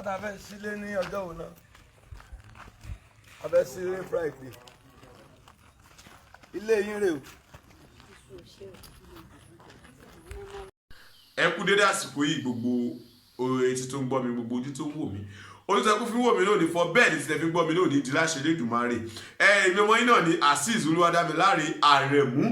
ta fẹ́ sílé ní ọjọ́ wo náà a fẹ́ sílé Friday ilé yín rè o. ẹ kú dédé àsìkò yìí gbogbo etí tó ń gbọ́ mi gbogbo ojú tó ń wò mí ojú tó kún fi wò mí náà ní fọ bẹ́ẹ̀ ni ti tẹ́ fi gbọ́ mi náà ní ìdíláṣẹ lẹ́dùnmáre èmi ọmọ yín náà ní Azeez Olúwadámiláre Àrẹ̀mú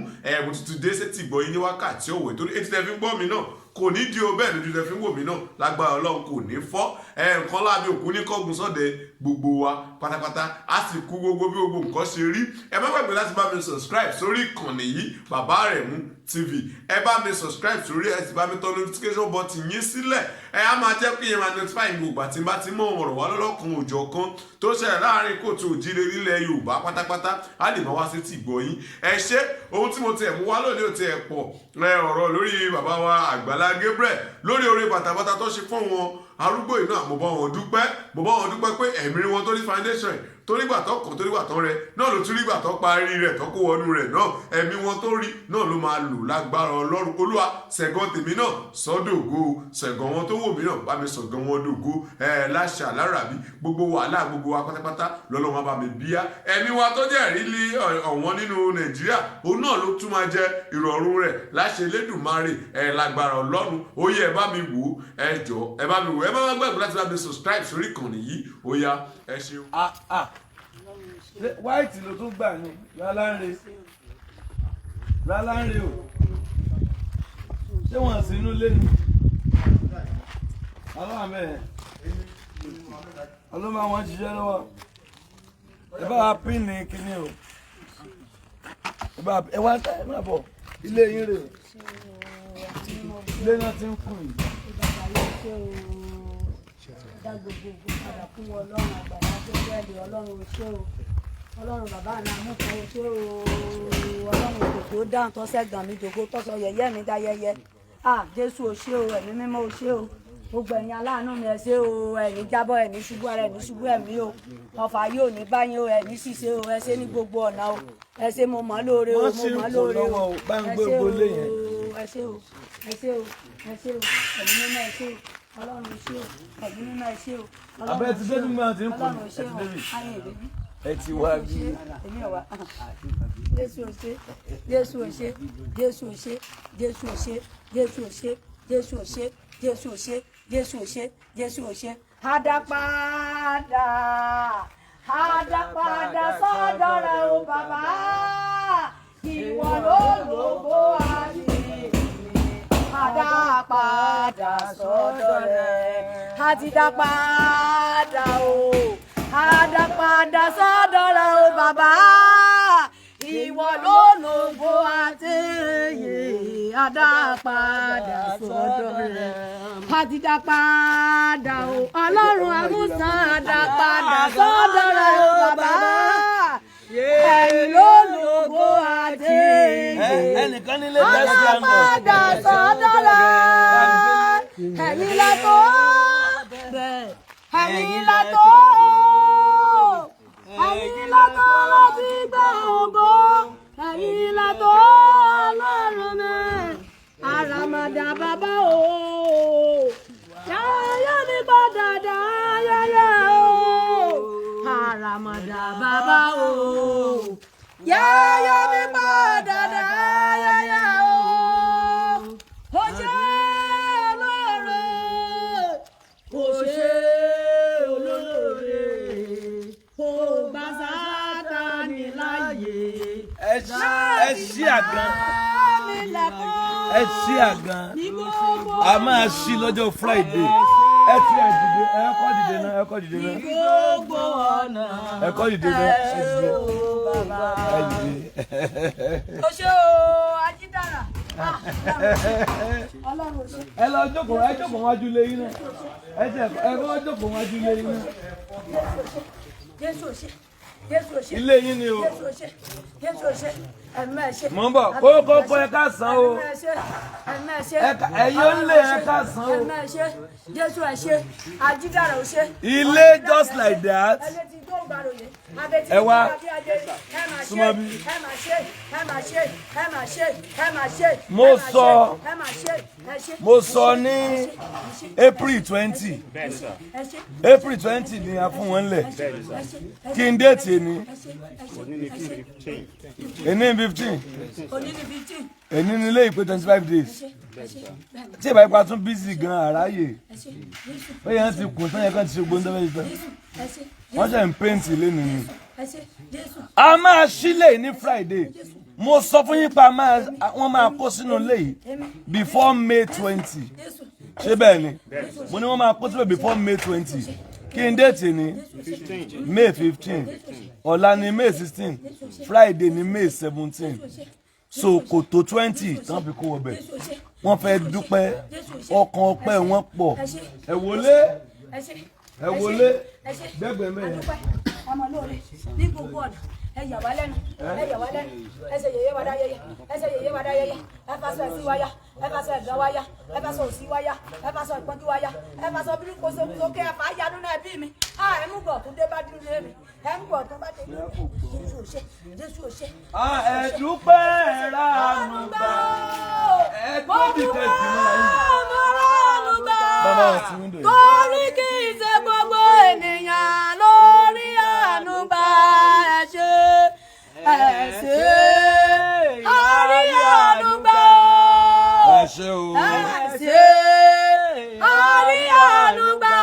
mo tuntun dé sétí gbọ́ yín ní wákàtí òwe torí etí tẹ́ fi gbọ́ mi náà kò ní di o bẹ́ẹ̀ lójú tẹ́ fi wò mí náà lágbára Ọlọ́run kò ní fọ́ nǹkan láàbí òkú ní kọ́gun sọ́dẹ gbogbo wa pátápátá á sì kú gbogbo bí gbogbo nǹkan ṣe rí ẹ má gbàgbé láti bá mi subscribe sórí ìkànnì yìí Bàbá Àrẹ̀mú TV ẹ bá mi subscribe sórí ẹ sì bá mi tọ́ notification button yín sílẹ̀ á máa jẹ́ kí yẹn máa notify gbogbo àti bá ti mọ ọ̀rọ̀ wá lọ́lọ́kan òjọ̀ kan tó ṣẹlẹ̀ láàrin kóòtù òjìlé nílẹ̀ Yorùbá pátápátá á lè máa wá sí ti gbọ́ yín ẹ ṣé ohun tí mo tiẹ̀ mú wá lónìí ò tiẹ̀ pọ̀ ọ̀rọ̀ lórí bàbá wa Àgbàlá Gabriel lórí oore bàtàbàtà tó ṣe fún wọn arúgbó iná mo bá wọn dúpẹ́ pé ẹ̀mí wọn tó ní foundation torígbà tó kàn torígbà tó rẹ náà ló tún rígbà tó parí rẹ̀ tó kó wọnú rẹ̀ náà ẹ̀mí wọn tó rí náà ló máa lò lágbára Ọlọ́run Olúwa ṣẹ̀gàn tèmi náà sọ́dọ̀gó ṣẹ̀gàn wọn tó wò mí náà bá mi ṣọ̀gàn wọn dògó láṣà alárabí gbogbo wàhálà gbogbo wa pátápátá lọ́lọ́run wa bá mi bíyá ẹ̀mí wa tó jẹ́ rí lé ọ̀wọ́n nínú Nàìjíríà òun náà ló tún máa jẹ ìrọ̀rùn rẹ̀ láṣẹ Elédùmarè lágbára Ọlọ́run ó yẹ ẹ bá mi wò ẹ jọ̀ọ́ ẹ bá mi wò ẹ má gbàgbé láti bá mi subscribe sórí ìkànnì yìí ó yá ẹ ṣeun. white ló tún gbà ní Láńre o ṣé wọ́n sí inú lẹ́nu ọlọ́wà mẹ́rin ọlọ́wà wọn ṣiṣẹ́ lọ́wọ́ ẹ bá wa pín ní kíní o ẹ wá ẹ má bọ̀ ilé yín rè o ilé náà ti ń kùn yìí. Dá gbogbo padà fún Ọlọ́run Àgbàlá Gabriel Ọlọ́run ṣé o Ọlọ́run bàbá àná àmúkan ṣé o Ọlọ́run òkòtò dáhùn tó ṣẹ́gbọ̀n mi jòkó tọ́sọ yẹ̀yẹ́ mi dá yẹyẹ Jésù o ṣé o ẹ̀mí mímọ́ o ṣé o gbogbo ẹ̀yin aláàánú mi ẹ ṣé o ẹ̀yin jábọ́ ẹ̀mí ṣubú ara ẹ̀mí ṣubú ẹ̀mí o ọ̀fà yóò ní báyìí o ẹ̀mí ṣìṣe o ẹ ṣé ní gbogbo ọ̀nà o ẹ ṣé mo mọ̀ lóore o mo mọ̀ lóore o ẹ ṣé o ẹ ṣé o ẹ ṣé o ẹ ṣé o ẹ̀mí mímọ́ ẹ ṣé o Ọlọ́run ṣé o ẹ̀mí mímọ́ ẹ ṣé o abẹ́ ti dé nígbà tí ń kùn Ọlọ́run ṣé o ayé ìdèbí ẹ ti wá bí. èmi ọ̀wá Jésù ò ṣé Jésù ò ṣé Jésù ò ṣé Jésù ò ṣé Jésù ò ṣé Jésù ò ṣé Jésù ò ṣé Jésù ò ṣé Jésù ò ṣé àdápadà sọ́dọ̀ rẹ o bàbá ìwọ ló lógo àti àdápadà sọ́dọ̀ rẹ̀ àti dápadà o àdápadà sọ́dọ̀ rẹ̀ o bàbá ìwọ ló lógo àti èyí àdápadà sọ́dọ̀ rẹ̀ àti dápadà o Ọlọ́run àmúsàn àdápadà sọ́dọ̀ rẹ̀ o bàbá ẹ̀yin ló lógo àti ẹnìkan nílé tẹ́sí àmọ́ àdápadà sọ́dọ̀ rẹ̀ ẹ̀yin la tó ẹ̀yin la tó ẹ̀yin la tó láti gbà ògo ẹ̀yin la tó Ọlọ́run mi àràmàdà bàbá o yáyá mi padà dá yáyá o àràmàdà bàbá o yáyá mi padà dá yáyá o ó ṣe olóore ó ṣe olóore ó bá Sátánì láàyè ẹ ṣí àgàn ẹ ṣí àgàn a máa ṣí lọ́jọ́ Friday ẹ ti ẹ dìde ẹ kọ́ dìde náà ẹ kọ́ dìde náà gbogbo ọ̀nà ẹ kọ́ dìde náà ẹ dìde ẹ dìde. ó ṣe o Ajídára Ọlọ́run ṣe. ẹ lọ jókòó wájú lé yín náà ẹ kọ́ jókòó wájú lé yín náà. Jésù ṣe Jésù ṣe ilé yín ni o. Jésù ṣe ẹ̀mẹ́ ṣe. mọ̀ ń bọ̀ kókó ẹ ká san o. ẹ̀mẹ́ ṣe ẹ̀yin ó lé ẹ ká san o. ẹ̀mẹ́ ṣe Jésù ẹ ṣe Ajídára ò ṣe. ilé just like that. ẹni tí tó ẹ wá súnmọ́ bí. mo sọ ní April 20 April 20 ni a fún wọn lẹ̀ kí n déètì ni ẹni 15 ẹni nílé ìpè 25 days tí ìbá ipa tún bísí gan àráyè ó yẹn ti kùn tán yẹn kàn ti ṣe gbóńdọ́ mẹ́rin tán wọ́n ṣe ń pẹ́ǹtì lẹ́nu ni a máa sílẹ̀ ní Friday mo sọ fún yín pa wọ́n máa kó sínú ilé yìí before May 20 ṣé bẹ́ẹ̀ ni mo ní wọ́n máa kó síbẹ̀ before May 20 kí n déètì ni May 15 ọ̀la ni May 16 Friday ni May 17 so kò tó 20 tán fi kó wọbẹ̀ wọ́n fẹ́ dúpẹ́ ọkàn ọpẹ́ wọn pọ̀ ẹ wọlé gbẹgbẹ mẹ́rin. ọmọ lóore ní gbogbo ọ̀nà ẹ yà wá lẹ́nu ẹ ṣe yèyé wa dá yẹyẹ ẹ fàṣọ ẹ̀sìn wáyà ẹ fàṣọ ẹ̀gán wáyà ẹ fàṣọ òsì wáyà ẹ fàṣọ ìpọ́njú wáyà ẹ fàṣọ bíríkò sókè ẹ fà á yanu náà bí mi ẹ mú gbọ̀ tó dé bá dúró lé mi ẹ mú gbọ̀ tó bá dé lé mi Jésù ò ṣe. ẹ dúpẹ́ ẹ rà ànú gbà ẹ tóbi kẹ́kì mọ́ra yìí. Torí kì í ṣe gbogbo ènìyàn lórí àánú gbà ẹ ṣé àrí àánú gbà ẹ ṣé àrí àánú gbà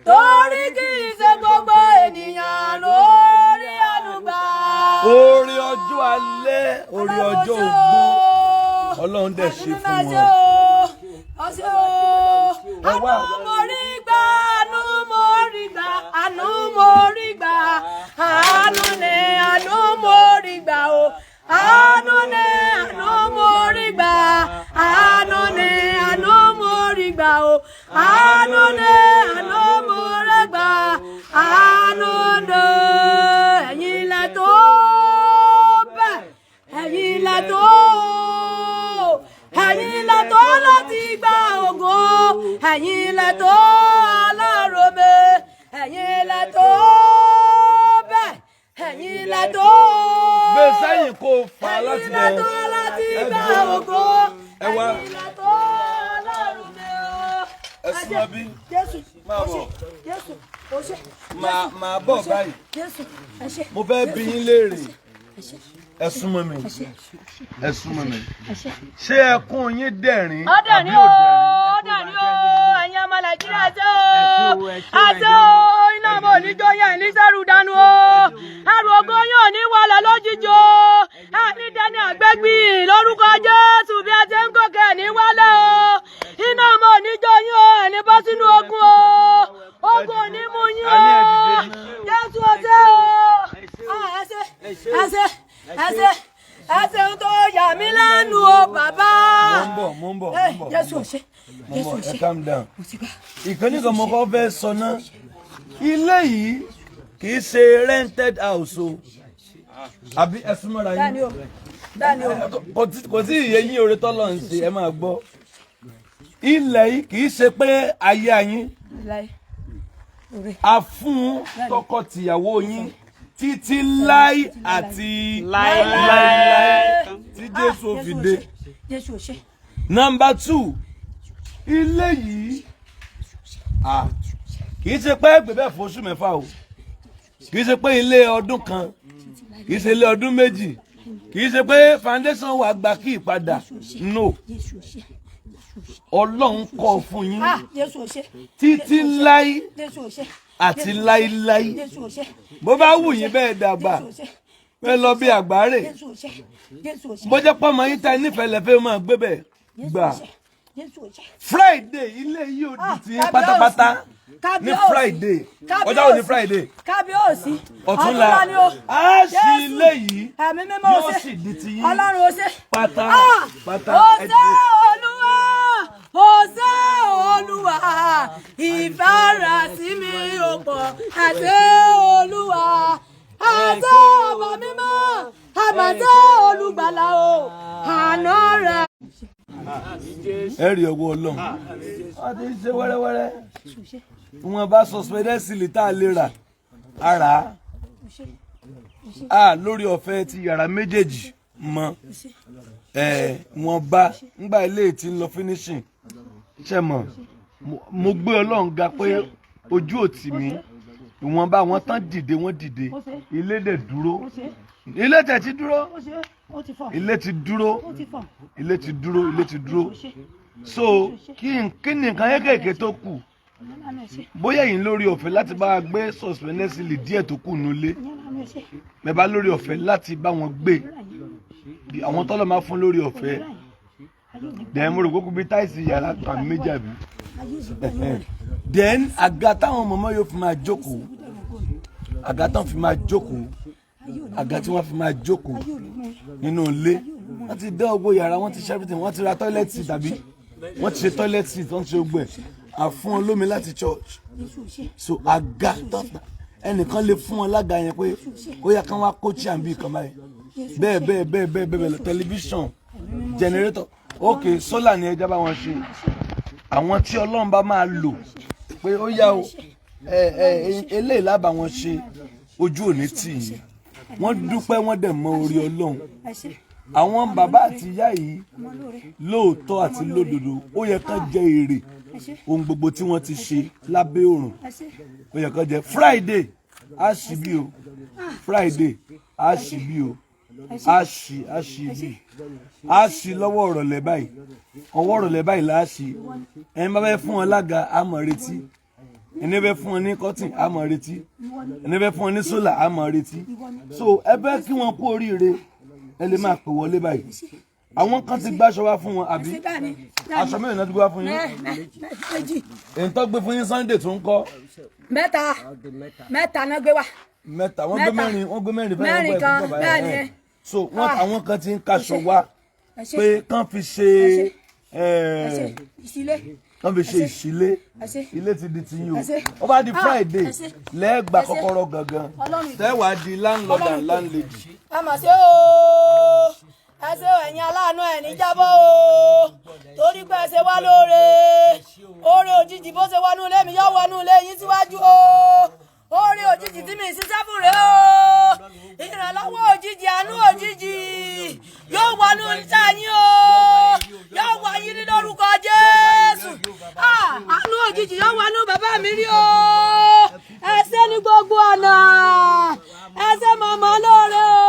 torí kì í ṣe gbogbo ènìyàn lórí àánú gbà. Orí ọjọ́ alẹ́ orí ọjọ́ ogbó Ọlọ́run dẹ̀ ṣe fún wọn. Àánú mo rí gbà, àánú mo rí gbà, àánú mo rí gbà, àánú ni àánú mo rí gbà o, àánú ni àánú mo rí gbà, àánú ni àánú mo rí gbà o, àánú ni àánú mo rí gbà, àánú ni ẹ̀yin lẹ tó bẹ́ẹ̀, ẹ̀yin lẹ tó. Ẹ̀yin lẹ tó láti gba ògo, ẹ̀yin lẹ tó aláròmé, ẹ̀yin lẹ tó bẹ́ẹ̀, ẹ̀yin lẹ tó. Gbé sẹ́yìn kó fà láti bẹ̀rẹ̀. Ẹ̀yin lẹ tó láti gba ògo, ẹ̀yin lẹ tó aláròmé o. Ẹ súnmọ́ bí. Jésù, máa bọ̀. Jésù, o ṣé. Màá bọ̀ báyìí. Jésù, ẹ ṣé. Mo fẹ́ bi yín léèrè. Ẹ súnmọ́ mi. Ẹ súnmọ́ mi. Ṣé ẹkún yín dẹ̀rín? Ó dẹ̀ ní o, ó dẹ̀ ní o, ẹ̀yin ọmọ Nàìjíríà ṣe o, àṣẹ o, iná ọmọ oníjó yẹn ní sẹ́rù dànù o, ẹrù ògo yóò ní wọlé lójijì o, ẹni dẹni àgbẹ́gbì lórúkọ Jésù bí a ti ń gòkè ní wọlé o, iná ọmọ oníjó yín o, ẹni bọ́ sínú ogun o, ogun ò ní mú yín o, Jésù ọṣẹ o, ẹsẹ ń tó yà mí lẹ́nu o bàbá. Mo ń bọ̀. Jésù ọṣẹ. Jésù ọṣẹ. Calm down. Ìkànnì kan mo kọ́ fẹ́ sọ náà. Ilé yìí kì í ṣe rented house o. Àbí ẹ súnmọ́ra yín. Dání o. Kò tí ìyẹ yín oore tọ́lọ̀ ń ṣe ẹ máa gbọ́. Ilẹ̀ yìí kì í ṣe pé ayé yín. A fún tọkọtìyàwó yín títí láí àti láíláí tí Jésù fi dé. Number 2, ilé yìí kìí ṣe pé ẹgbẹ́ bẹ́ẹ̀ fóṣù mẹ́fà o, kìí ṣe pé ilé ọdún kan, kìí ṣe ilé ọdún méjì, kìí ṣe pé foundation wà gba kí ìpadà no. Ọlọ́run kọ́ fún yín títí láí àti láíláí. Bó bá wù yín bẹ́ẹ̀ dàgbà fẹ́ lọ bí àgbáre, bó jẹ́ pọ́ mọ́ yín ta nífẹ̀ẹ́ lẹ́fẹ́ máa gbé bẹ̀ gbà. Friday ilé yìí ò di ti yín pátápátá ní Friday. Ọjọ́ wo ni Friday? Kábíyèsí ọ̀túnla á sí ilé yìí yóò sì di ti yín pátápátá. Ọ̀sẹ̀ Olúwa ìfarasí mi ò pọ̀ àṣẹ Olúwa àṣẹ ọba mímọ́ àbàṣẹ olùgbàlà o àná rẹ̀. Ẹ rí ọwọ́ Ọlọ́run wọ́n ti ń ṣe wẹ́rẹ́wẹ́rẹ́ wọn bá suspended sílì tá a lè rà ara lórí ọ̀fẹ́ ti yàrá méjèèjì mọ́ wọ́n bá ńgbà ilé tí ń lọ finishing ṣe mọ̀ mo gbé Ọlọ́run ga pé ojú òtí mi ìwọ̀n bá wọn tán dìde wọ́n dìde ilé dẹ̀ dúró ilé tẹ̀ ti dúró ilé ti dúró ilé ti dúró ilé ti dúró so kí ni nǹkan kékèké tó kù bóyá yìí lórí ọ̀fẹ́ láti bá gbé suspendesili díẹ̀ tó kù nulẹ̀ mẹ́bàá lórí ọ̀fẹ́ láti bá wọn gbé àwọn tọ́lọ̀ máa fún lórí ọ̀fẹ́ then mo rò kókó bíi táìsì yàrá kan méjì àbí then àga táwọn mọ̀mọ́ yóò fi máa jókòó àga táwọn fi máa jókòó àga tí wọ́n fi máa jókòó nínú ilé wọ́n ti dá ọgbó yàrá wọ́n ti ṣe everything wọ́n ti ra toilet seat tàbí wọ́n ti ṣe toilet seat wọ́n ti ṣe gbẹ̀ àfún olómi láti church so àga tọ́ta ẹnìkan lè fún wọn lága yẹn pé ó yá kán wá kóòtù àbí kan báyìí bẹ́ẹ̀ tẹlifíṣàn generator ok solar ni ẹja bá wọn ṣe àwọn tí Ọlọ́run bá máa lò pé ó yá o eléyìí lábà wọn ṣe ojú òní tì yín wọ́n dúpẹ́ wọ́n dẹ̀ mọ orí Ọlọ́run àwọn bàbá àti ìyá yìí lóòótọ́ àti lódodo ó yẹ kán jẹ èrè ohun gbogbo tí wọ́n ti ṣe lábẹ́ òrùn ó yẹ kán jẹ Friday á ṣì bí o Friday á ṣì bí o á ṣì bí á ṣì lọ́wọ́ ọ̀rọ̀lẹ́ báyìí ọwọ́ ọ̀rọ̀lẹ́ báyìí là á ṣì ẹni bá fẹ́ fún wọn lága á mọ̀ retí ẹni bẹ́ fún wọn ní cotton á mọ̀ retí ẹni bẹ́ fún wọn ní solar á mọ̀ retí so ẹ bẹ́ kí wọ́n kú oríire ẹ lè máa pè wọlé báyìí àwọn kan ti gbàṣọ wá fún wọn àbí aṣọ mẹ́rin náà ti gbé wá fún yín èyí tó gbé fún yín Sunday tó ń kọ́ mẹ́ta náà gbé wá mẹ́ta wọ́n gbé mẹ́rin fẹ́ẹ́ wọ́n gbé báyìí so wọ́n àwọn kan ti ń kaṣọ wá pé kán fi ṣe kán fi ṣe ìṣílé ilé ti di ti yín o ó bá di Friday lẹ́ẹ̀gbà kọ́kọ́rọ́ gangan tẹ́wàá di landlord and landlady. a mà ṣe ooo ẹ ṣe ẹ̀yin aláàánú ẹ̀ ní jábọ́ o torí pé ẹ ṣe wá lóore oore òjijì bó ṣe wọnú ilé mi yóò wọnú ilé yín síwájú o oore òjijì tí mi ṣiṣẹ́ fún rẹ o ìrànlọ́wọ́ òjijì àánú òjijì yóò wọnú iṣẹ́ yín o yóò wọ yín ní lórúkọ Jésù àánú òjijì yóò wọnú bàbá mi rí o ẹ ṣé ní gbogbo ọ̀nà ẹ ṣé màmá lóore o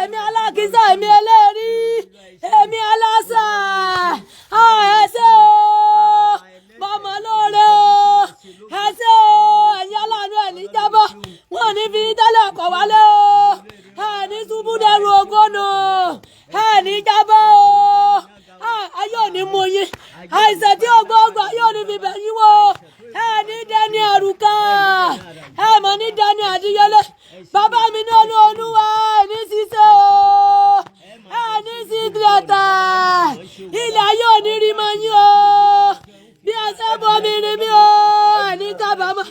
èmi alákìísà èmi ẹlẹ́rí èmi aláṣà ẹ ṣé o màmá lóore o ẹ ṣé o ẹ̀yin aláàánú ẹ̀ ní jábọ́ wọn ò ní fi tẹ́lẹ̀ ọkọ̀ wálé o ẹ̀ ní ṣubú dẹrù ògónà ẹ̀ ní jábọ́ o ayé ò ní mú yín àìsàn tí ó gbọ́gbọ́ ayé ò ní fi bẹ̀ yín wò ẹ̀ ní dẹni àrùkà ẹ̀ mọ̀ ní dẹni àdíyẹlé bàbá mi ní Olúwa ní ṣíṣe o ní sígírẹ́tà ilẹ̀ ayé ò ní rí mọ́ yín o bí ẹ ṣe bomi rí mi o ní kábàámọ̀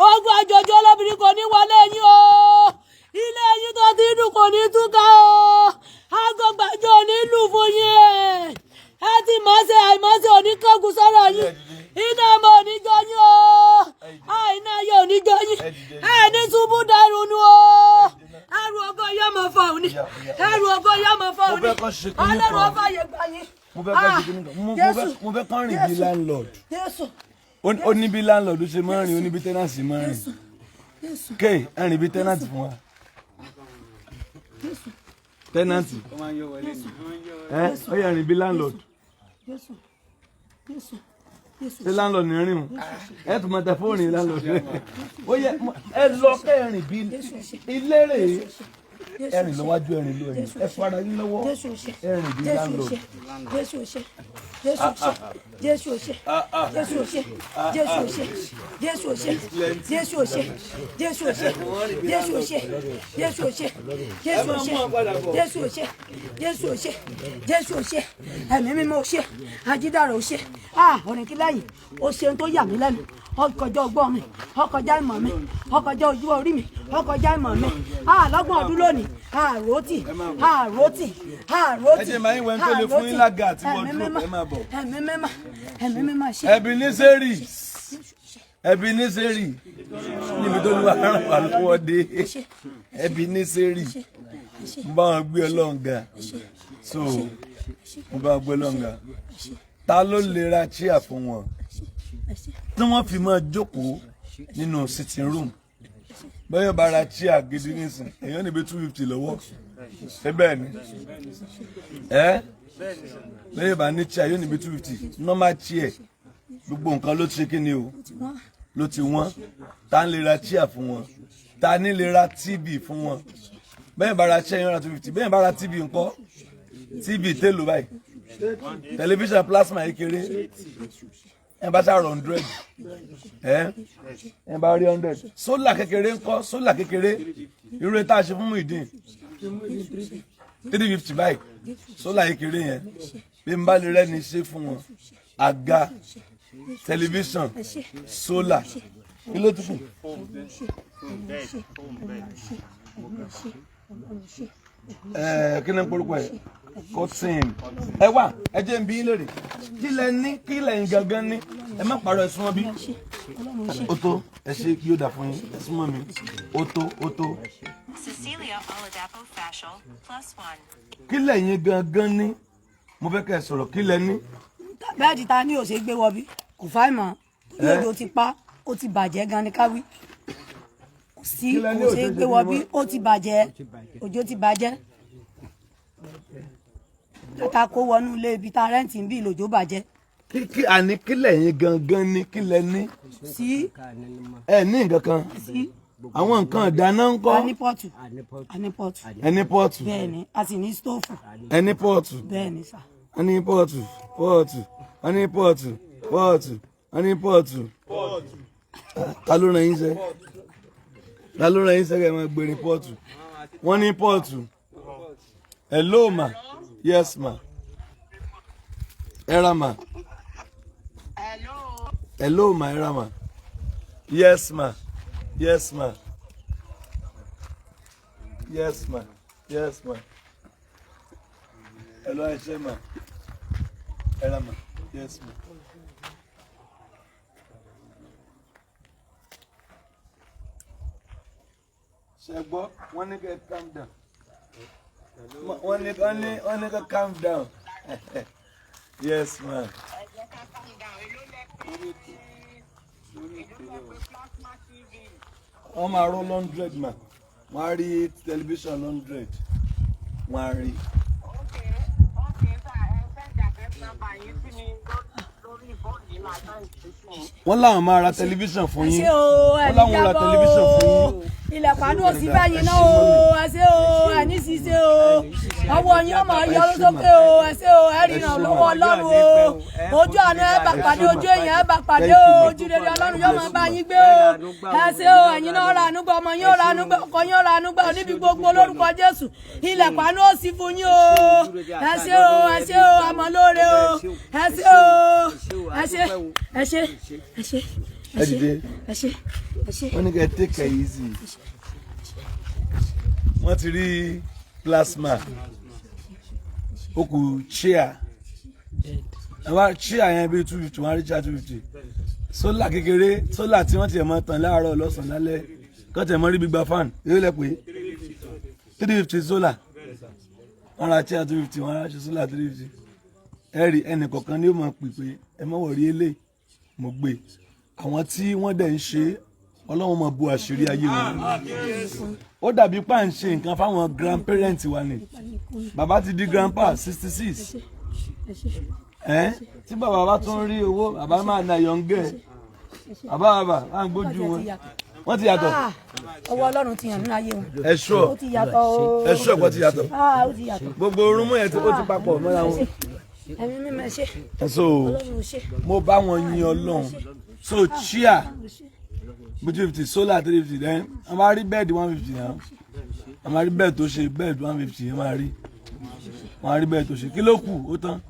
ogun àjòjì olóbìnrin kò ní wọlé yín o ilé yín tó ti dùn kò ní túká o agbọ̀gbàjọ ò ní lù fún yín ẹ ti mọ̀ ṣe àìmọ̀ṣe ò ní kángun sọ̀rọ̀ yín iná ọmọ ò ní jọ yín o iná ayé ò ní jọ yín ẹ ní ṣubú dẹrù nu o ẹrù ògo yóò mọ fọ òní ẹrù ògo yóò mọ fọ òní Ọlọ́run ọba yẹ gbà yín mo fẹ́ kán rìn bí landlord ó ní bí landlord ṣe máa ń rìn ó ní bí tenant máa ń rìn kéè ẹ rìn bí tenant fún wa tenant ó yẹ rìn bí landlord ṣé landlord ní rìn o ẹ tún máa tẹ fóònù landlord ó yẹ ẹ lọ kẹ ẹ rìn bí ilé rèé ẹ rìn lọ́wájú ẹ rìn lọ ẹ̀yìn ẹ fara yín lọ́wọ́ ẹ rìn bí landlord. Jésù ṣe Jésù ṣe Jésù ṣe Jésù ṣe Jésù ṣe Jésù ṣe Jésù ṣe Jésù ṣe Jésù ṣe Jésù ṣe Jésù ṣe Jésù ṣe Jésù ṣe Jésù ṣe ẹ̀mí mímọ́ ṣe ajídàrà ó ṣe ọ̀rìnkìlẹ́yìn ó ṣe ohun tó yà mí lẹ́nu ọkọjá ọgbọ́n mi ọkọjá ìmọ̀ mi ọkọjá ojú orí mi ọkọjá ìmọ̀ mi lọ́gbọ̀n ọdún lónìí àròtì ẹ jẹ́ máa ń wẹ́n tó lè fún yín lága àti wọ́dúró ẹ máa bọ̀. ẹ̀mí mímọ́ ṣe. Ebeneseri níbi tó ní wà rán wà lọ́wọ́ dé ẹbí ní sẹ́rì mo bá wọn gbé Ọlọ́run ga so mo bá wọn gbé Ọlọ́run ga ta ló lè ra chair fún wọn tí wọ́n fi máa jókòó nínú sitting room bẹ́ẹ̀ bá ra chair gidi nísìn èèyàn níbi 250 lọ́wọ́ ṣé bẹ́ẹ̀ ni bẹ́ẹ̀ bá ní chair yóò níbi 250 normal chair gbogbo nǹkan ló ti ṣe kí ni o ló ti wọ́n ta ń lè ra chair fún wọn ta ní lè ra TV fún wọn bẹ́ẹ̀ bá ra chair yóò ra 250 bẹ́ẹ̀ bá ra TV ńkọ́ TV télò báyìí tẹlifíṣàn plasma kékeré ẹ bá ṣàrọ̀ 100 ẹ bá rí 100 sólà kékeré ńkọ́ sólà kékeré irú tá a ṣe fún Muideen 350 báyìí sólà kékeré yẹn bí n bá lè rẹ́ni ṣe fún wọn àga tẹlifíṣàn sólà kí ló tún kù. Kí ni porúkọ ẹ cotton ẹ wá ẹ jẹ́ n bi yín lérè kí lẹ ní kí lẹ ń gangan ní ẹ má parọ́ ẹ súnmọ́ bí ó tó ẹ ṣe kí yóò dà fún yín ẹ súnmọ́ mi ó tó. Kí lẹ̀yin gangan ní mo fẹ́ kẹ́ ẹ sọ̀rọ̀ kí lẹ ní. bẹ́ẹ̀dì ta ni ò ṣe gbé wọ bí kò fáì mọ́ bí òjò ti pa ó ti bàjẹ́ gan ni káwí kò sí kò ṣe gbé wọ bí ó ti bàjẹ́ òjò ti bàjẹ́ tata kó wọnú ilé ibi ta rẹ́ǹtì ń bí ìlòjò bàjẹ́. kí àní kí lẹ̀yin gangan ní kí lẹ ní. sí ẹ ní nǹkan kan àwọn nǹkan ìdáná ń kọ́. ẹni pọ́ọ̀tù. bẹ́ẹ̀ni a sì ní stóòfù. ẹni pọ́ọ̀tù. bẹ́ẹ̀ni sà. ẹni pọ́ọ̀tù. ta ló ràn yín sẹ́ kẹ́ ẹ máa gbèrè pọ́ọ̀tù wọ́n ní pọ́ọ̀tù. Hello ma. Yes ma. Era ma. Hello ma, era ma. Yes ma. Hello Aisha ma. Era ma. Yes ma. Ṣẹ́gbọ́, wọ́n ní kẹ́ calm down. Only calm down. Yes, man. Wọ́n máa rọ́ 100 man. Wọ́n á rí tẹlifíṣàn 100. Wọ́n á rí. Wọ́n láwọn máa ra tẹlifíṣàn fún yín. Wọ́n láwọn ra tẹlifíṣàn fún yín. Ilẹ̀kùn àdúró sí báyìí náà o ẹsẹ̀ o ẹni ṣiṣẹ́ o ọwọ́ yín ọmọ yọrù sókè o ẹsẹ̀ o ẹ̀rìnà lọ́wọ́ Ọlọ́run o ojú àná ẹ bá pàdé ojú èèyàn ẹ bá pàdé o ojú rere Ọlọ́run yóò máa bá yín gbé o ẹsẹ̀ o ẹ̀yin náà ra ànúgbà ọmọ yín ó ra ànúgbà ọkọ yín ó ra ànúgbà níbi gbogbo lórúkọ Jésù ilẹ̀kùn àánú ó sì fún yín o ẹsẹ̀ o àmọ́ lóore o ẹsẹ̀ o ẹsẹ̀ ẹ dìde wọ́n ní kẹ́ take it easy wọ́n ti rí plasma ó kù chair yẹn bí 250 wọ́n á rí chair 250 sólà kékeré sólà tí wọ́n ti ẹ̀ mọ́ tàn láàárọ̀ lọ́sàn-án lálẹ́ kọ́ tẹ̀ mọ́ rí gbígba fan èyí lẹ́ pé 350 sólà wọ́n ra chair 250 wọ́n ra ṣe sólà 350 ẹ̀rí ẹnì kọ̀ọ̀kan ni ó mọ̀ pè pé ẹ mọ̀ wọ̀ rí eléyìí mo gbé àwọn tí wọ́n dẹ̀ ń ṣe Ọlọ́run máa bu àṣírí ayé wọn ó dàbí pa ń ṣe nǹkan fáwọn grandparents wa ni bàbá ti di grandpa 66 tí bàbá bá tún rí owó bàbá máa na yọ̀ǹgẹ̀ bàbá máa ń gbójú wọn wọ́n ti yàtọ̀. ọwọ́ Ọlọ́run ti yàn nínú ayé wọn. ẹ̀ṣọ́ ó ti yàtọ̀ o. ẹ̀ṣọ́ ẹ̀kọ́ ti yàtọ̀. ó ti yàtọ̀. gbogbo orun mú yẹn ó ti papọ̀ mọ́ra wọn. ẹ̀mí mímọ́ ṣe. Ọlọ́run ṣe. mo bá wọn yin Ọlọ́run so chia between 50 solar 350 then a máa rí bẹ́ẹ̀dì 150 náà a máa rí bẹ́ẹ̀dì tó ṣe bẹ́ẹ̀dì 150 a máa rí bẹ́ẹ̀dì tó ṣe kí ló kù ó tán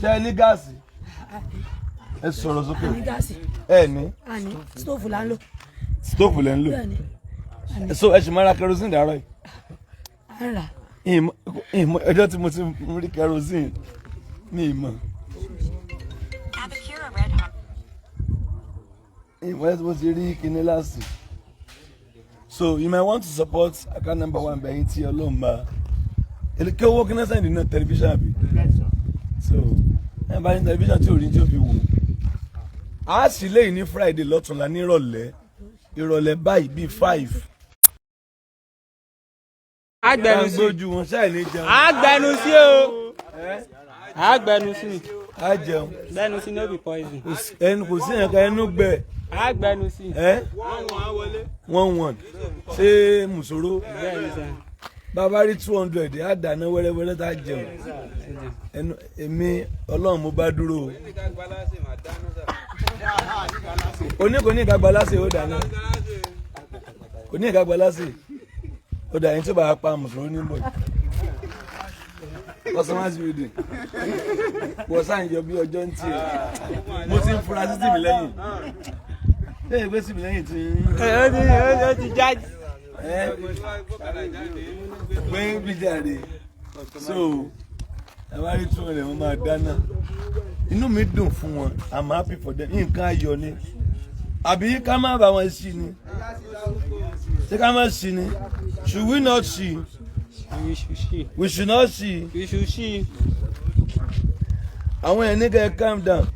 ṣe ẹ ní gáàsì ẹ sọ̀rọ̀ sókè ẹ ní stóòfù là ń lò. stóòfù lẹ́ ń lò so ẹ ṣì máa ra kerosene dàárọ̀ yìí ẹjọ́ tí mo ti rí kerosene ní ìmọ̀. ìmọ̀ ẹ̀ tí mo ti rí kinní láàsì So you might want to support account number 1 by into your loan. Ke owó kí náà send ní television àbí. So ẹ bá ní television tí orin tí ó fi wò. A sì lè ní Friday lọ́tùnla ní ìrọ̀lẹ́ báyìí bíi 5. Agbẹnu sí gbójú wọn ṣáà ní jẹun. Agbẹnu sí o. Agbẹnu sí. A jẹun. Gbẹnu sí no be poison. Ẹnu kò sí ẹ̀ka ẹnu gbẹ. Agbẹnu sí. Wọ́n ṣé mùsòrò. Bẹ́ẹ̀ni sà. Bàbá rí 200 á dáná wẹ́rẹ́wẹ́rẹ́ tá a jẹun. Ẹnu èmi Ọlọ́run mo bá dúró. Oní kò ní ìkagbá lásè ó dáná. Kò ní ìkagbá lásè. Ó dà yín tí ó bá pa mùsùlùmí ní bọ̀. Customers building. Wọ́n sáà ń yọ bí ọjọ́ ń tiẹ̀. Mo ti ń fura sí tìmí lẹ́yìn. Lẹ́yìn pé tìmí lẹ́yìn ti ń. Ó ti jáde. Pé bí jáde. So ẹ bá rí 200 wọ́n máa dáná. Inú mi dùn fún wọn. I'm happy for them. Nǹkan ayọ̀ ni. Àbí ká má bá wọn ṣí ni. Ṣé ká má ṣí ni? Should we not ṣí? We should not ṣí. We should ṣí. Àwọn ẹ̀ ní kẹ́ calm down.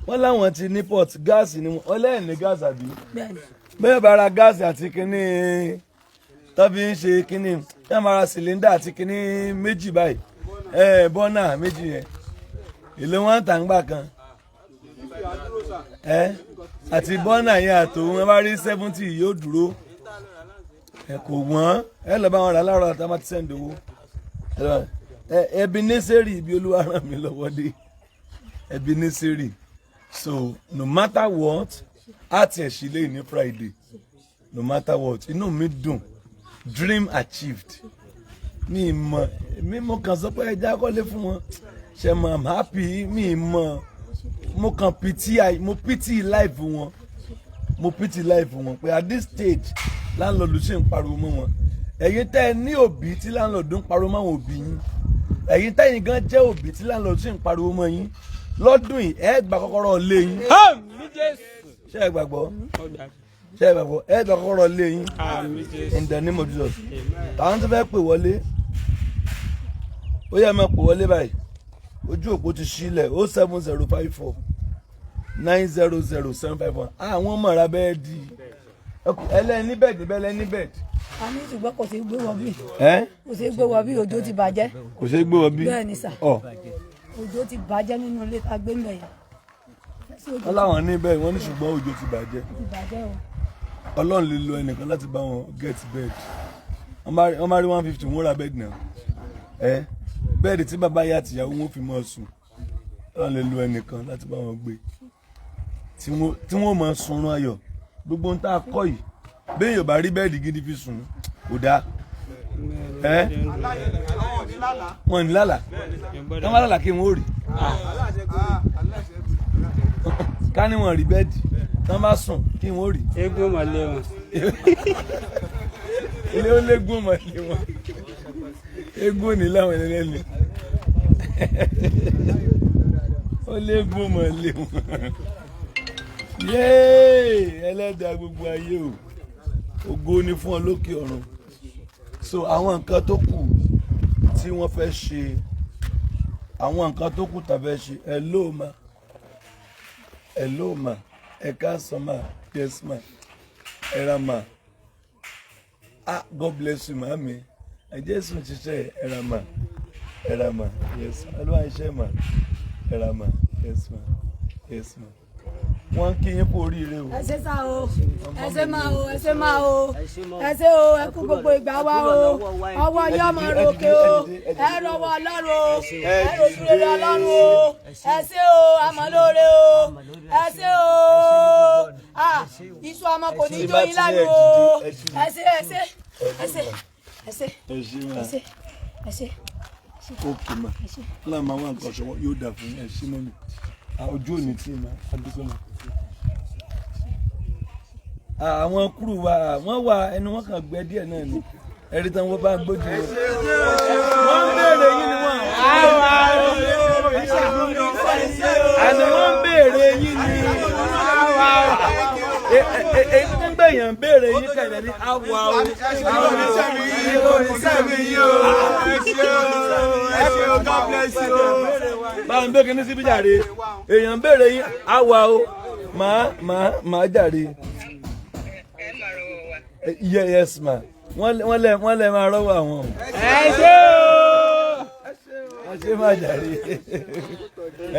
Wọ́n láwọn ti ní pot gáàsì ni wọ́n lẹ́yìn ní gáàsì àbí. Bẹ́ẹ̀ bá ra gáàsì àti kíní tó fi ń ṣe kíní. Ẹ máa ra sìlíndà àti kíní méjì báyìí. Bọ́nà méjì yẹn. Èlé wọn tà ń gbà kan. Àti bọ́nà yẹn àtò wọn bá rí 70 yóò dúró. Kò wọ́n ẹ lọ bá wọn rà láàárọ̀ àtàwọn ti sẹ́ǹdì owó. Ẹbí nẹ́sẹ̀rì ibi Olúwa ràn mí lọ́wọ́ dé. Ẹbí nẹ́sẹ̀rì. So no matter what, àti ẹ̀ṣin lè ní Friday. No matter what, inú mi dùn. Dream achieved. Mi mọ̀ kàn sọ pé ẹja kọ́lé fún wọn. Ṣé mo am happy? Mi mọ̀. Mo kàn pity life wọn. Mo pity life wọn pé at this stage landlord ṣe ń pariwo mọ́ wọn. Ẹ̀yin tẹ́ ẹ ní òbí tí landlord ń pariwo mọ́ àwọn òbí yín. Ẹ̀yin tẹ́yin gan jẹ́ òbí tí landlord ṣe ń pariwo mọ́ yín. Lọ́dún yìí ẹ gba kọ́kọ́rọ́ lé yín. Ṣé ẹ gbàgbọ́? Ṣé ẹ gbàgbọ́? Ẹ gba kọ́kọ́rọ́ lé yín. In the name of Jesus. Táwọn tó fẹ́ pè wọlé. Ó yẹ máa pè wọlé báyìí. Ojú òpó ti sílẹ̀ 07054 900 751. Àwọn ọmọ ra bẹ́ẹ̀dì. Ẹlẹ́ni bẹ́ẹ̀dì bẹ́ẹ̀ lẹ́ni bẹ́ẹ̀dì. A ní ṣùgbọ́n kò sí gbé wọ bí. Kò sí gbé wọ bí òjò ti bàjẹ́. Kò sí gbé wọ bí. Bẹ́ẹ̀ ni sà. Òjò ti bàjẹ́ nínú ilé tá a gbé mẹ́ yẹn. Wọ́n láwọn ní bẹ́ẹ̀ wọ́n ní ṣùgbọ́n òjò ti bàjẹ́. Ti bàjẹ́ o. Ọlọ́run lè lo ẹnìkan láti bá wọn get bed. Wọ́n máa rí 150 wọ́n ra bed náà. Bẹ́ẹ̀dì tí bàbá yá àtìyàwó wọn fi mọ́ sùn. Ọlọ́run lè lo ẹnìkan láti bá wọn gbé. Tí wọ́n máa sunrun ayọ̀. Gbogbo ohun tá a kọ́ yìí bẹ́ẹ̀ yóò bá rí bẹ́ẹ̀dì gidi fi sùn kò dáa. Wọ́n ní lálàá. Wọ́n bá lálàá kí wọ́n ó rí. Ká ní wọ́n rí bẹ́ẹ̀dì. Wọ́n bá sùn kí wọ́n ó rí. Eégún mà lé wọn. Ilé ó légún mà lé wọn. Eégún ní láwọn ẹlẹ́ni. Ó légún mà lé wọn. Yéé ẹlẹ́dàá gbogbo ayé o. Ògo ni fún ọ lókè ọ̀run. So àwọn nǹkan tó kù tí wọ́n fẹ́ ṣe, àwọn nǹkan tó kù tá fẹ́ ṣe, hello ma, ẹ káàsán ma, yes ma, ẹ ra ma, God bless you màámi, ẹ Jésù ṣiṣẹ́ ẹ ra ma, yes ma, Olúwa iṣẹ́ ma, ẹ ra ma, yes ma, yes ma. Wọ́n kí yín kú oríire o. Ẹ ṣé sá o, ẹ ṣé máa o, ẹ ṣé máa o, ẹ ṣé o, ẹ kú gbogbo ìgbà wa o, ọwọ́ yóò máa ròkè o, ẹ rọwọ́ Ọlọ́run o, ẹ rojú rere Ọlọ́run o, ẹ ṣé o, àmọ́lóore o, ẹ ṣé o, iṣu ọmọ kò ní jó yín lánàá o, ẹ ṣé ẹ ṣé ẹ ṣé ẹ ṣé ẹ ṣé. Okay ma, ọlọ́run máa wá nǹkan ṣọwọ́ yóò dà fún ẹ ṣí mọ́ mi. Ojú òní tí ma adúgbò náà. Àwọn kúrú wa wọ́n wà ẹnu wọn kàn gbẹ díẹ̀ náà ni ẹ̀rí tán wọ́n bá gbójú wọn. Wọ́n béèrè yín ni wọ́n. Àní wọ́n béèrè yín ni. ń gbẹ̀yàn béèrè yín kẹ̀lẹ́ ní àwa o. báwo ń gbé kíní síbí jàre èèyàn béèrè yín àwa o màá jàre. yes ma wọ́n lẹ máa rọ́wọ́ àwọn. ẹ ṣé máa jàre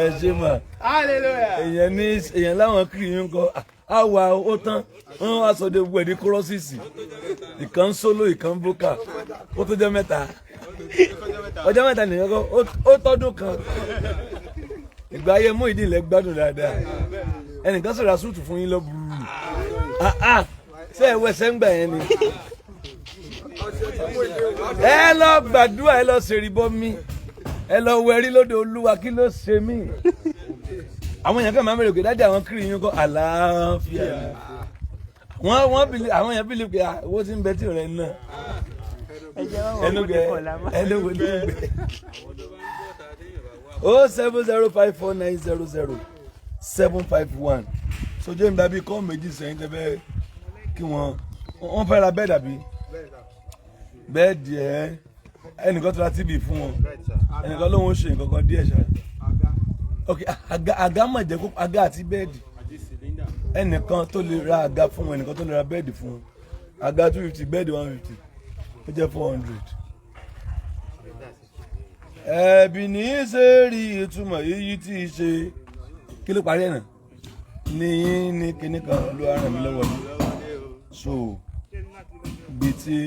ẹ ṣé máa. èèyàn láwọn kiri yín kọ àwa ó tán wọ́n wá sọ de gbogbo ẹ̀dí kúrọ́sìsì ìkan sólò ìkan bókà ó tó jẹ́ mẹ́ta ọjọ́ mẹ́ta nìyẹn kọ́ ó tọ́dún kan ìgbà ayé mú ìdí ilẹ̀ gbádùn dáadáa ẹnìkan sì ra súùtù fún yín lọ burú ṣé ẹ wẹsẹ̀ ń gbà yẹn ni ẹ lọ gbàdúrà ẹ lọ ṣèrìbọ mi ẹ lọ wẹrí lódò Olúwa kí ló ṣe mí àwọn èèyàn kan máa ń bèrè pé dájú àwọn kiri yín kọ́ àlàáfíà àwọn èèyàn bìlì pé owó tí ń bẹ tí ò rẹ náà ẹnu wo ní gbẹ 07054900751 sojú ìgbà bíi kọ́ méjì sẹ́yìn tẹ́fẹ́ kí wọ́n fẹ́ ra bẹ́ẹ̀dì àbí bẹ́ẹ̀dì ẹnìkan tó ra tíbì fún wọn ẹnìkan ló ń ṣe nǹkan kan díẹ̀ ṣáà ok àga mọ̀ jẹ́ kó àga àti bẹ́ẹ̀dì ẹnìkan tó lè ra àga fún wọn ẹnìkan tó lè ra bẹ́ẹ̀dì fún wọn àga 250 bẹ́ẹ̀dì 150 ó jẹ́ 400. ẹ̀bì ní í ṣe rí ìtumọ̀ yíyí tí í ṣe kí ló parí ẹ̀nà ní kíní kan ló ràn mí lọ́wọ́ ni so ibi tí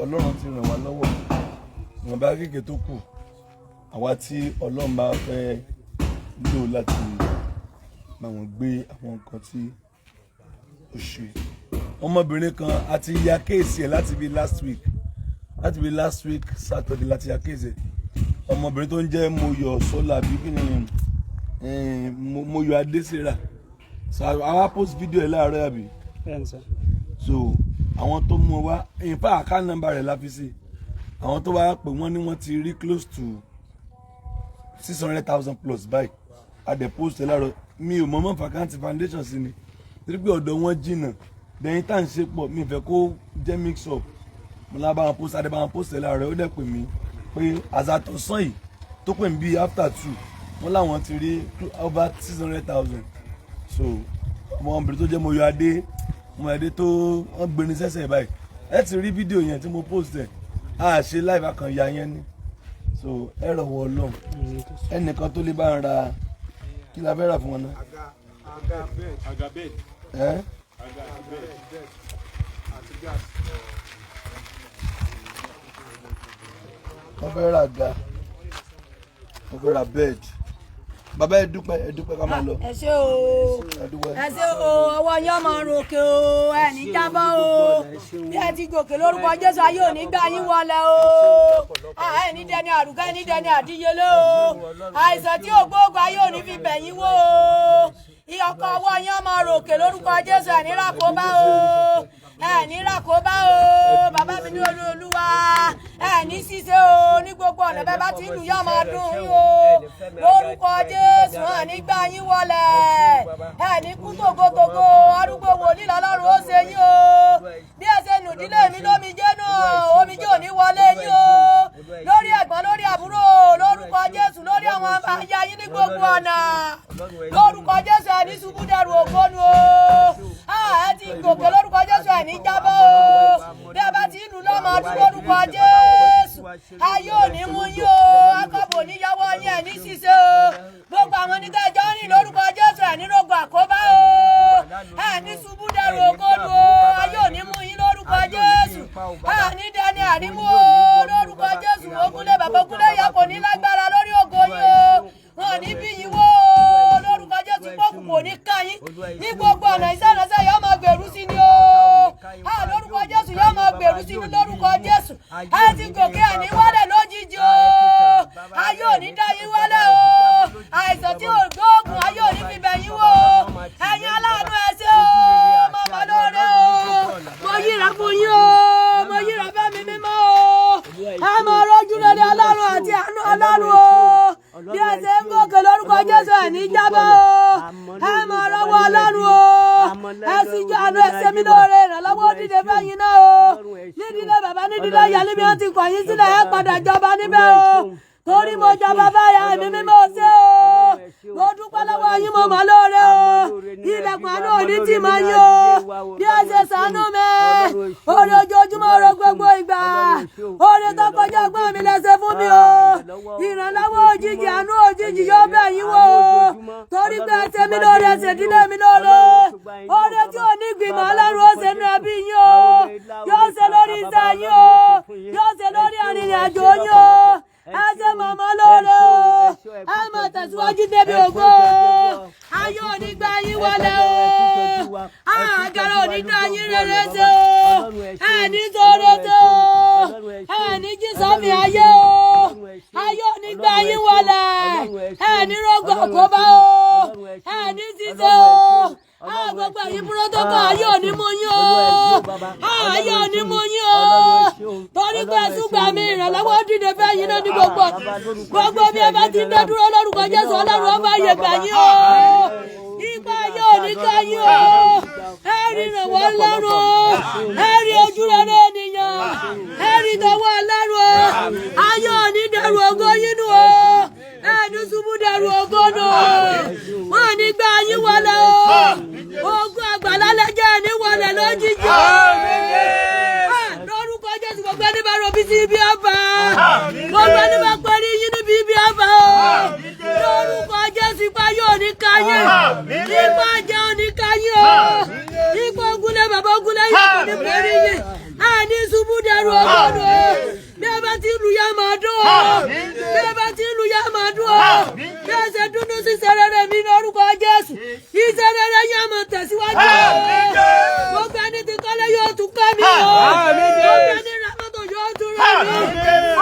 Ọlọ́run ti ràn wá lọ́wọ́ wọn bá kéèké tó kù àwa tí Ọlọ́run bá fẹ́ lò láti máa wọn gbé àwọn nǹkan tí ó ṣe ọmọbìnrin kan àti ya kéèsì ẹ̀ láti bí last week Saturday láti ya kéèsì ẹ̀ ọmọbìnrin tó ń jẹ́ Moyọ̀ Sọ́lá bí kí ni Moyọ̀ Adésèrà so àwa post video ẹ̀ láàárọ̀ àbí so àwọn tó mú wá in fact account number rẹ̀ la fi sí àwọn tó wá pè wọ́n ní wọ́n ti rí close to 600,000 plus báyìí adẹ post ẹ láàárọ̀ mi ò mọ̀mọ́ fàkáǹtì foundation sí ni torí pé ọ̀dọ̀ wọn jìnnà lẹ́yìn tá à ń ṣe pọ̀ mi fẹ́ kó jẹ́ mix up mo lá bá wọn post adẹ bá wọn post ẹ láàárọ̀ ó dẹ̀ pè mí pé àzàtọ̀ sàn yìí tó pè mí bíi after 2 wọ́n láwọn ti rí over 600,000 so ọmọbìnrin tó jẹ́ Moyọ̀ Adé tó wọ́n gbérin sẹ́sẹ̀ báyìí ẹ ti rí fídíò yẹn tí mo post ẹ̀ a ṣe live akànyà yẹn ni so ẹ rọ̀wọ́ Ọlọ́run ẹnìkan tó lè bá ń ra kí la fẹ́ rà fún wọn náà. àga bed. wọ́n fẹ́ ra àga wọ́n fẹ́ ra bed bàbá ẹ dúpẹ́ ká máa lọ. ẹ ṣé o ọwọ́ yín ọmọ ròkè o ẹ ní jábọ́ o bí ẹ ti gòkè lórúkọ Jésù ayé ò ní gbà yín wọlé o ẹ ní dẹni àrùkẹ́ ẹ ní dẹni àdíyelé o àìsàn tí ò gbóògùn ayé ò ní fi bẹ̀ yín wò o ìyọkọ ọwọ́ yín ọmọ ròkè lórúkọ Jésù ẹ ní ràkóbá o ẹ ní ràkóbá o bàbá mi ní Olúwa ẹ ní ṣíṣe o ní gbogbo ọ̀nà bẹ́ẹ̀ bá ti lù yọ̀ máa dùn yín o lórúkọ Jésù ẹ ní gbà yín wọlé ẹ ní kú tògótògó arúgbó wòlíì lọ́lọ́run ó ṣe yín o bí ẹ ṣe nùdílé mi lómijé náà omijé ò ní wọlé yín o lórí ẹ̀gbọ́n lórí àbúrò lórúkọ Jésù lórí àwọn aya yín ní gbogbo ọ̀nà lórúkọ Jésù ẹ ní ṣubú dẹrù ògbónu o ẹ ti gòkè lórúkọ Jésù ẹ ní jábọ́ o bí ẹ bá ti lù lọ́mọ ọdún lórúkọ Jésù ayé ò ní mú yín o akọ́bù oníyàwó yín ẹ ní ṣiṣẹ́ o gbogbo àwọn oníkẹ́jọ́ rìn lórúkọ Jésù ẹ ní rògbò àkóbá o ẹ ní ṣubú dẹrù ògbónu o ayé ò ní mú yín lórúkọ Jésù ẹ ní dẹni àrímú o lórúkọ Jésù ògúnlé bàbá ògúnlé ìyá kò ní lágbára lórí ògo yín o wọn ò ní bí yín wó o lórúkọ Jésù pọ́kù kò ní ká yín ní gbogbo ọ̀nà ìṣẹ́ránṣẹ́ yóò máa gbèrú sí ni o lórúkọ Jésù yóò máa gbèrú sí ni lórúkọ Jésù ẹ ti gòkè ẹ̀ ní wálẹ̀ lójijì o ayé ò ní dá yín wálẹ̀ o àìsàn tí ò gbóògùn ayé ò ní fi bẹ̀ yín wò ẹ̀yin aláàánú ẹ ṣé o màmá lóore o mo yíra fún yín o mo yíra fẹ́ mi mímọ́ o ẹ mọ rojú lórí Ọlọ́run àti àánú Ọlọ́run o bí ẹ ṣe ń gòkè lórúkọ Jésù ẹ̀ ní jábọ́ o ẹ mọ rọwọ́ Ọlọ́run o ẹ sì ṣe mí lóore ìrànlọ́wọ́ dìde báyìí náà o nídìílé bàbá nídìílé ìyá níbi wọn ti kọ̀ yín sílẹ̀ ẹ padà jọba níbẹ̀ o torí mo jọba báyà ẹ̀mí mímọ́ ṣe o mo dúpẹ́ lọ́wọ́ yín mo mọ̀ lóore o ilẹ̀kùn àánú òní tì máa yín o bí ẹ ṣe ṣàánú mi oore ojoojúmọ́ oore gbogbo ìgbà oore tó kọjá ọgbọ́n mi lẹ́sẹ̀ fún mi o ìrànlọ́wọ́ òjijì àánú òjijì yóò bẹ̀ yín wò o torí pé ẹ ṣe mí lóore ẹ ṣèdílé mi lóore oore tí ò ní gbìmọ̀ Ọlọ́run ó ṣe nú ẹbí yín o yóò ṣe lórí iṣẹ́ yín o yóò ṣe lórí arìnrìn àjò yín o ẹ ṣe màmá lóore o ẹ máa tẹ̀síwájú débi ògo ayé onígbà yín wọlé o àgàrà onígbà yín rere ṣe o ẹ ní sọ̀rọ̀ ṣe o ẹ ní jí sọ́mi ayé o ayé onígbà yín wọlé ẹ ní rògbò àkóbá o ẹ ní ṣiṣẹ́ o gbogbo ẹ̀yin púrótókọ̀ ayé òní mú yín o ayé òní mú yín o torí pé ṣùgbọ́n mi ìrànlọ́wọ́ dìde fẹ́ yín náà ní gbogbo bí ẹ bá ti ń dé dúró lórúkọ Jésù Ọlọ́run ọba ayé gbà yín o ipa ayé òní ká yín o ẹ rí ìrànwọ́ Ọlọ́run o ẹ rí ojú rere ènìyàn ẹ rí tọwọ́ Ọlọ́run o ayé òní dẹrù ògo yín nù o ẹ ní ṣubú dẹrù ògo nù o wọn ní gbà yín wọlé o ogun àgbàlá lẹ́jọ́ ẹni wọlé lójijì lórúkọ Jésù gbogbo ẹni bá rọbí sí ibi ọba gbogbo ẹni bá pẹ́rí yín níbi ibi ọba o lórúkọ Jésù ipa yóò ní káyé ipa jẹ́ òní káyé o ipa ogunlé bàbá ogunlé yìí kò ní pẹ́rí yín àní ṣubú dẹrù ọgbọ́n o bí ẹ bá ti lù yá máa dún o bí ẹ bá ti lù yá máa dún o bí ẹ ṣe dúdú sí sẹrẹrẹ mi lórúkọ Jésù ìṣẹrẹrẹ yẹn máa tẹ̀síwájú o gbogbo ẹni tí kọ́lé yóò tún kọ́ mi o gbogbo ẹni rámọ́tò yóò tún rẹ̀ mi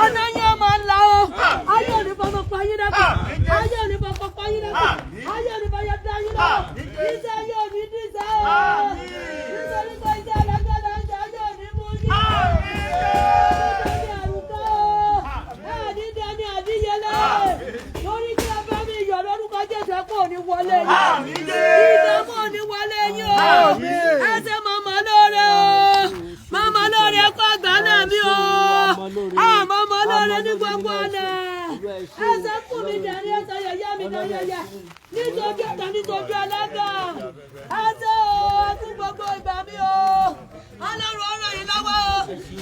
ọ̀nà yẹn máa ń la o ayé òní fọmọ pa yín dẹ́kun ayé òní fọmọ pa yín dẹ́kun ayé òní fọyọ dá yín lọ iṣẹ́ yóò ní díṣẹ́ o nítorí pé iṣẹ́ alágbádá ń ṣe ayé òní mú yín lórí kí ẹ bá mi yọ̀ lórúkọ Jésù ẹ kò ní wọlé yín ìdààmú ò ní wọlé yín o ẹ ṣe màmá lóore o màmá lóore ẹ kó àgbà náà mi o màmá lóore ní gbogbo ọ̀nà ẹ ṣe fún mi dẹ̀rí ẹ ṣe yẹ̀yẹ́ mi náà yẹ̀yẹ́ nítorí ọ̀tọ̀ nítorí Alága ẹ ṣe o ẹ tún gbogbo ìgbà mi o Ọlọ́run ọ̀rọ̀ yìí lọ́wọ́ o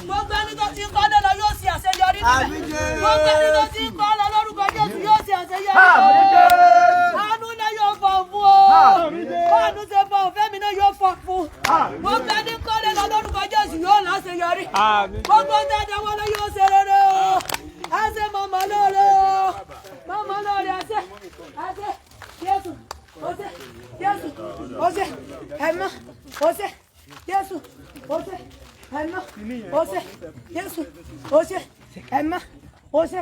gbogbo ẹni tó ti ń kọ́ lọ́lọ́ yóò ṣe àṣeyọrí níbẹ̀ gbogbo ẹni tó ti ń kọ́ lọ lórúkọ Jésù yóò ṣe àṣeyọrí àánú náà yóò fọ̀ fún o àánú ṣe fọ̀ fẹ́mi náà yóò fọ̀ fún gbogbo ẹni kọ́ lọ lórúkọ Jésù yóò láṣeyọrí gbogbo dáadáa wọn náà yóò ṣe rere o ẹ ṣe màmá lóore o màmá lóore ẹ ṣe Jésù ó ṣe Jésù ó ṣe ẹ̀mọ́ ó ṣe Jésù ó ṣe ẹ̀mọ́ ó ṣe Jésù ó ṣe ẹ̀mọ́ ó ṣe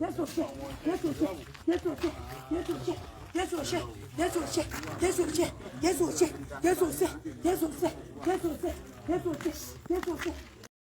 Jésù ṣe Jésù ṣe Jésù ṣe Jésù ṣe Jésù ṣe Jésù ṣe Jésù ṣe Jésù ṣe Jésù ṣe Jésù ṣe Jésù ṣe Jésù ṣe Jésù ṣe